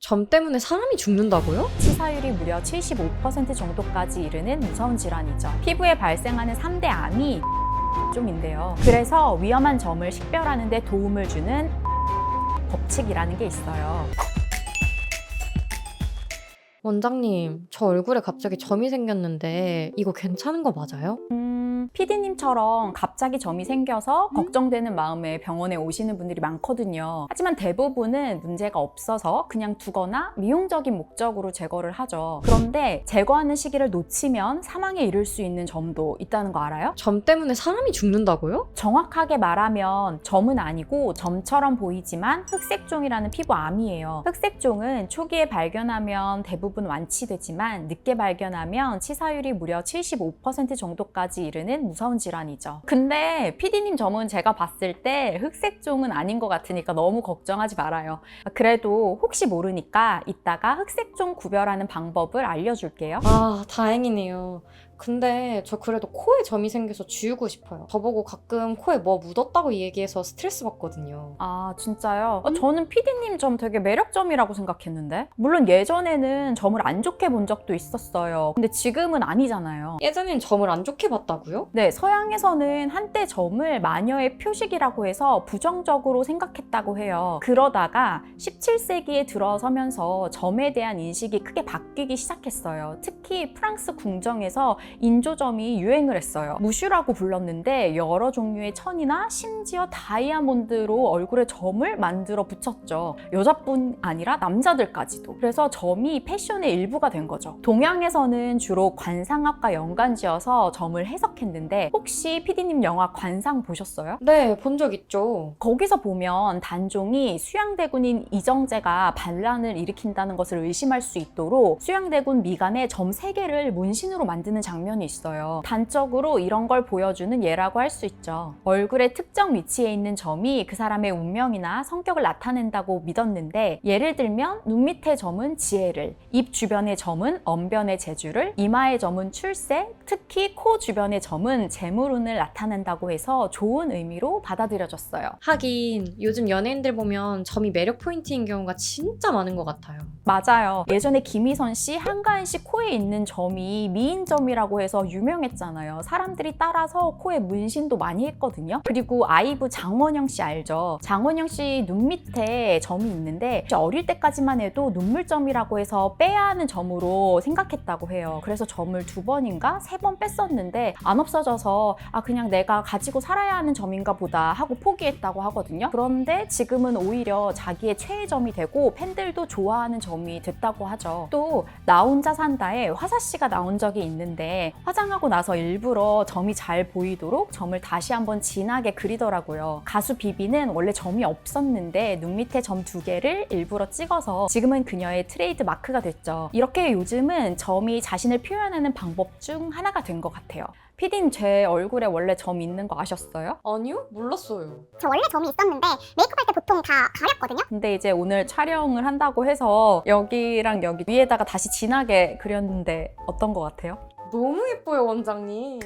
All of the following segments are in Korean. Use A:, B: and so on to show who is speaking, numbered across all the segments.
A: 점 때문에 사람이 죽는다고요?
B: 치사율이 무려 75% 정도까지 이르는 무서운 질환이죠. 피부에 발생하는 3대 암이 점인데요. 그래서 위험한 점을 식별하는 데 도움을 주는 법칙이라는 게 있어요.
A: 원장님, 저 얼굴에 갑자기 점이 생겼는데 이거 괜찮은 거 맞아요?
B: PD님처럼 갑자기 점이 생겨서 걱정되는 마음에 병원에 오시는 분들이 많거든요. 하지만 대부분은 문제가 없어서 그냥 두거나 미용적인 목적으로 제거를 하죠. 그런데 제거하는 시기를 놓치면 사망에 이를 수 있는 점도 있다는 거 알아요?
A: 점 때문에 사람이 죽는다고요?
B: 정확하게 말하면 점은 아니고 점처럼 보이지만 흑색종이라는 피부암이에요. 흑색종은 초기에 발견하면 대부분 완치되지만 늦게 발견하면 치사율이 무려 75% 정도까지 이르는 무서운 질환이죠. 근데 PD님 점은 제가 봤을 때 흑색종은 아닌 것 같으니까 너무 걱정하지 말아요. 그래도 혹시 모르니까 이따가 흑색종 구별하는 방법을 알려줄게요.
A: 아, 다행이네요. 근데 저 그래도 코에 점이 생겨서 지우고 싶어요. 저보고 가끔 코에 뭐 묻었다고 얘기해서 스트레스 받거든요.
B: 아, 진짜요? 저는 PD님 점 되게 매력점이라고 생각했는데? 물론 예전에는 점을 안 좋게 본 적도 있었어요. 근데 지금은 아니잖아요.
A: 예전엔 점을 안 좋게 봤다고요?
B: 네, 서양에서는 한때 점을 마녀의 표식이라고 해서 부정적으로 생각했다고 해요. 그러다가 17세기에 들어서면서 점에 대한 인식이 크게 바뀌기 시작했어요. 특히 프랑스 궁정에서 인조점이 유행을 했어요. 무슈라고 불렀는데 여러 종류의 천이나 심지어 다이아몬드로 얼굴에 점을 만들어 붙였죠. 여자뿐 아니라 남자들까지도. 그래서 점이 패션의 일부가 된 거죠. 동양에서는 주로 관상학과 연관지어서 점을 해석했는데 혹시 PD님 영화 관상 보셨어요?
A: 네, 본 적 있죠.
B: 거기서 보면 단종이 수양대군인 이정재가 반란을 일으킨다는 것을 의심할 수 있도록 수양대군 미간에 점 3개를 문신으로 만드는 장면이 있어요. 단적으로 이런 걸 보여주는 예라고 할 수 있죠. 얼굴의 특정 위치에 있는 점이 그 사람의 운명이나 성격을 나타낸다고 믿었는데, 예를 들면 눈 밑의 점은 지혜를, 입 주변의 점은 언변의 재주를, 이마의 점은 출세, 특히 코 주변의 점은 재물운을 나타낸다고 해서 좋은 의미로 받아들여졌어요.
A: 하긴 요즘 연예인들 보면 점이 매력 포인트인 경우가 진짜 많은 것 같아요.
B: 맞아요. 예전에 김희선 씨, 한가인 씨 코에 있는 점이 미인점이라고 해서 유명했잖아요. 사람들이 따라서 코에 문신도 많이 했거든요. 그리고 아이브 장원영 씨 알죠? 장원영 씨 눈 밑에 점이 있는데 어릴 때까지만 해도 눈물점이라고 해서 빼야 하는 점으로 생각했다고 해요. 그래서 점을 2번인가 3번 뺐었는데 안 없어져서 그냥 내가 가지고 살아야 하는 점인가 보다 하고 포기했다고 하거든요. 그런데 지금은 오히려 자기의 최애점이 되고 팬들도 좋아하는 점이 됐다고 하죠. 또 나 혼자 산다에 화사 씨가 나온 적이 있는데 화장하고 나서 일부러 점이 잘 보이도록 점을 다시 한번 진하게 그리더라고요. 가수 비비는 원래 점이 없었는데 눈 밑에 점 2개를 일부러 찍어서 지금은 그녀의 트레이드 마크가 됐죠. 이렇게 요즘은 점이 자신을 표현하는 방법 중 하나가 된 것 같아요. 피디님, 제 얼굴에 원래 점 있는 거 아셨어요?
A: 아니요? 몰랐어요.
C: 저 원래 점이 있었는데 메이크업 할 때 보통 다 가렸거든요.
B: 근데 이제 오늘 촬영을 한다고 해서 여기랑 여기 위에다가 다시 진하게 그렸는데 어떤 것 같아요?
A: 너무 예뻐요, 원장님.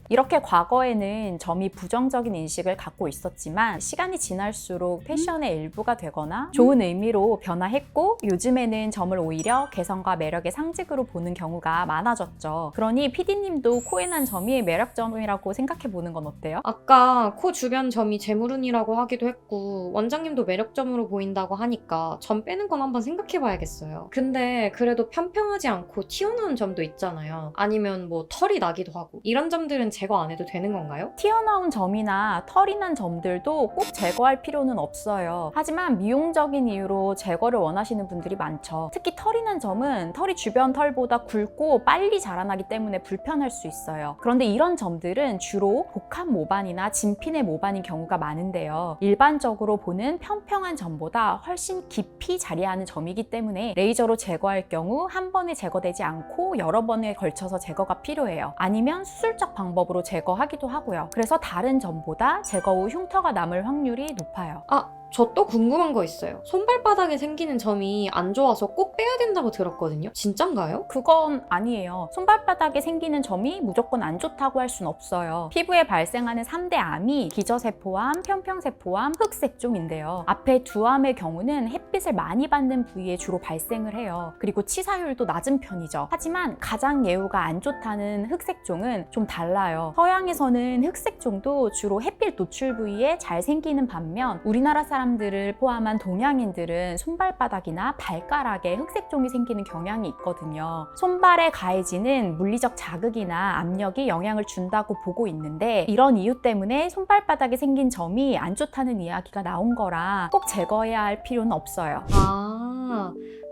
B: 이렇게 과거에는 점이 부정적인 인식을 갖고 있었지만 시간이 지날수록 패션의 일부가 되거나 좋은 의미로 변화했고, 요즘에는 점을 오히려 개성과 매력의 상징으로 보는 경우가 많아졌죠. 그러니 PD님도 코에 난 점이 매력점이라고 생각해보는 건 어때요?
A: 아까 코 주변 점이 재물운이라고 하기도 했고 원장님도 매력점으로 보인다고 하니까 점 빼는 건 한번 생각해봐야겠어요. 근데 그래도 평평하지 않고 튀어나온 점도 있잖아요. 아니면 뭐 털이 나기도 하고 이런 점들은 제거 안 해도 되는 건가요?
B: 튀어나온 점이나 털이 난 점들도 꼭 제거할 필요는 없어요. 하지만 미용적인 이유로 제거를 원하시는 분들이 많죠. 특히 털이 난 점은 털이 주변 털보다 굵고 빨리 자라나기 때문에 불편할 수 있어요. 그런데 이런 점들은 주로 복합 모반이나 진핀의 모반인 경우가 많은데요. 일반적으로 보는 평평한 점보다 훨씬 깊이 자리하는 점이기 때문에 레이저로 제거할 경우 한 번에 제거되지 않고 여러 번에 걸쳐서 제거가 필요해요. 아니면 수술적 방법으로 제거하기도 하고요. 그래서 다른 점보다 제거 후 흉터가 남을 확률이 높아요.
A: 저 또 궁금한 거 있어요. 손발바닥에 생기는 점이 안 좋아서 꼭 빼야 된다고 들었거든요. 진짠가요?
B: 그건 아니에요. 손발바닥에 생기는 점이 무조건 안 좋다고 할 순 없어요. 피부에 발생하는 3대 암이 기저세포암, 편평세포암, 흑색종인데요. 앞에 두 암의 경우는 햇빛을 많이 받는 부위에 주로 발생을 해요. 그리고 치사율도 낮은 편이죠. 하지만 가장 예후가 안 좋다는 흑색종은 좀 달라요. 서양에서는 흑색종도 주로 햇빛 노출 부위에 잘 생기는 반면 우리나라 사람들을 포함한 동양인들은 손발바닥이나 발가락에 흑색종이 생기는 경향이 있거든요. 손발에 가해지는 물리적 자극이나 압력이 영향을 준다고 보고 있는데 이런 이유 때문에 손발바닥에 생긴 점이 안 좋다는 이야기가 나온 거라 꼭 제거해야 할 필요는 없어요.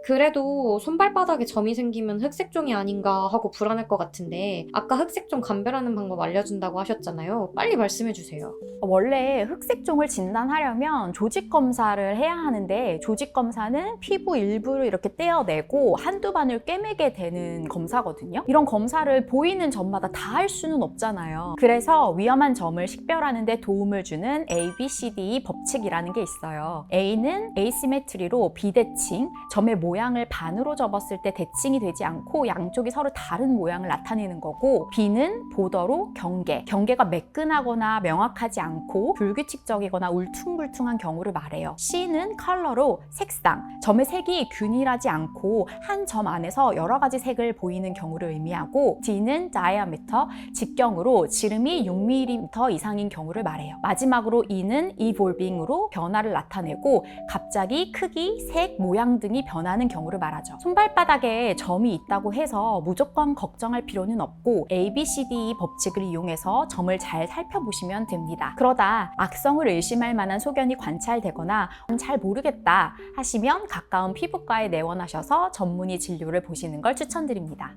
A: 그래도 손발바닥에 점이 생기면 흑색종이 아닌가 하고 불안할 것 같은데 아까 흑색종 감별하는 방법 알려준다고 하셨잖아요. 빨리 말씀해주세요.
B: 원래 흑색종을 진단하려면 조직 검사를 해야 하는데 조직 검사는 피부 일부를 이렇게 떼어내고 한두 반을 꿰매게 되는 검사거든요. 이런 검사를 보이는 점마다 다 할 수는 없잖아요. 그래서 위험한 점을 식별하는 데 도움을 주는 ABCD 법칙이라는 게 있어요. A는 에이시메트리로 비대칭, 점의 모양을 반으로 접었을 때 대칭이 되지 않고 양쪽이 서로 다른 모양을 나타내는 거고, B는 보더로 경계, 경계가 매끈하거나 명확하지 않고 불규칙적이거나 울퉁불퉁한 경우를 말해요. C는 컬러로 색상, 점의 색이 균일하지 않고 한 점 안에서 여러 가지 색을 보이는 경우를 의미하고, D는 diameter, 직경으로 지름이 6mm 이상인 경우를 말해요. 마지막으로 E는 evolving으로 변화를 나타내고 갑자기 크기, 색, 모양 등이 변하는 경우를 말하죠. 손발바닥에 점이 있다고 해서 무조건 걱정할 필요는 없고 ABCD 법칙을 이용해서 점을 잘 살펴보시면 됩니다. 그러다 악성을 의심할 만한 소견이 관찰되거나 잘 모르겠다 하시면 가까운 피부과에 내원하셔서 전문의 진료를 보시는 걸 추천드립니다.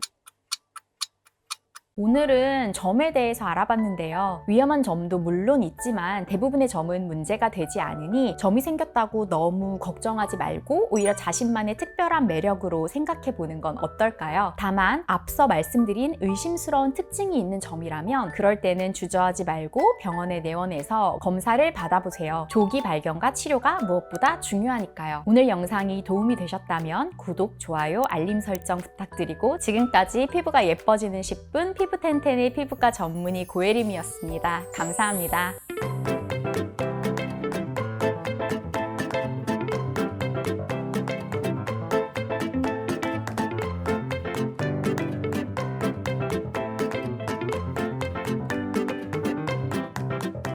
B: 오늘은 점에 대해서 알아봤는데요. 위험한 점도 물론 있지만 대부분의 점은 문제가 되지 않으니 점이 생겼다고 너무 걱정하지 말고 오히려 자신만의 특별한 매력으로 생각해보는 건 어떨까요? 다만 앞서 말씀드린 의심스러운 특징이 있는 점이라면 그럴 때는 주저하지 말고 병원에 내원해서 검사를 받아보세요. 조기 발견과 치료가 무엇보다 중요하니까요. 오늘 영상이 도움이 되셨다면 구독, 좋아요, 알림 설정 부탁드리고 지금까지 피부가 예뻐지는 10분 피부텐텐의 피부과 전문의 고혜림이었습니다. 감사합니다.